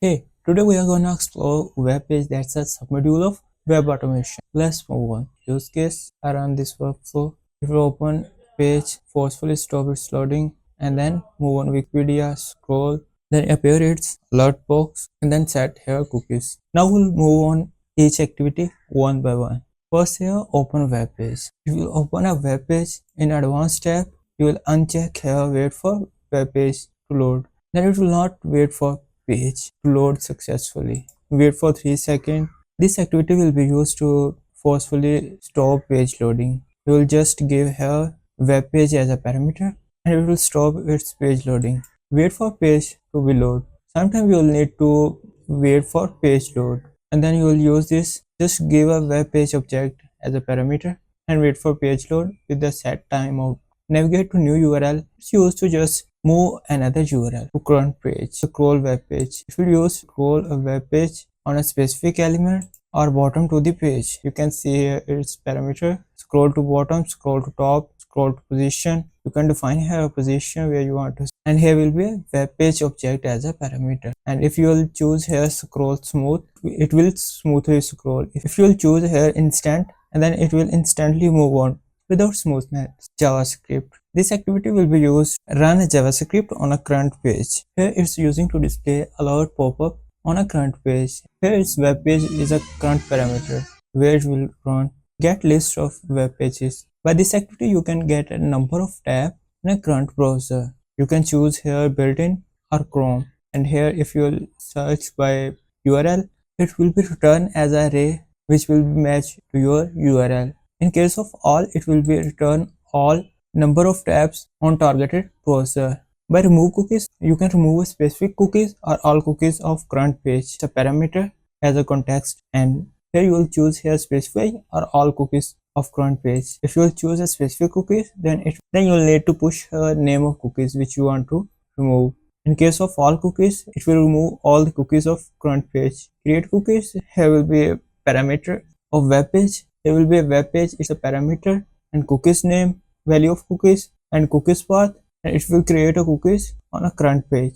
Hey, today we are going to explore web page that's a submodule of web automation. Let's move on. Use case around this workflow. If you open page, forcefully stop its loading and then move on Wikipedia, scroll, then appear its alert box and then set here cookies. Now we'll move on each activity one by one. First here, open web page. If you open a web page in advanced tab, you will uncheck here wait for web page to load. Then it will not wait for page to load successfully. Wait for 3 seconds. This activity will be used to forcefully stop page loading. We will just give here web page as a parameter and it will stop its page loading. Wait for page to be load. Sometimes you will need to wait for page load and then you will use this. Just give a web page object as a parameter and wait for page load with the set timeout. Navigate to new URL. It's used to just move another URL to current page. Scroll web page. If you use scroll a web page on a specific element or bottom to the page, you can see here its parameter. Scroll to bottom, scroll to top, scroll to position. You can define here a position where you want to, and here will be a web page object as a parameter. And if you will choose here scroll smooth, it will smoothly scroll. If you will choose here instant, and then it will instantly move on without smoothness. Javascript. This activity will be used run a JavaScript on a current page. Here it's using to display alert pop-up on a current page. Here its web page is a current parameter where it will run get list of web pages. By this activity you can get a number of tabs in a current browser. You can choose here built-in or Chrome, and here if you will search by URL, it will be returned as an array which will be matched to your URL. In case of all, it will be return all number of tabs on targeted browser. By remove cookies, you can remove specific cookies or all cookies of current page. It's a parameter as a context, and here you will choose here specify or all cookies of current page. If you will choose a specific cookies, then you will need to push a name of cookies which you want to remove. In case of all cookies, it will remove all the cookies of current page. Create cookies, here will be a parameter of web page. There will be a web page, it's a parameter, and cookies name, value of cookies, and cookies path, and it will create a cookies on a current page.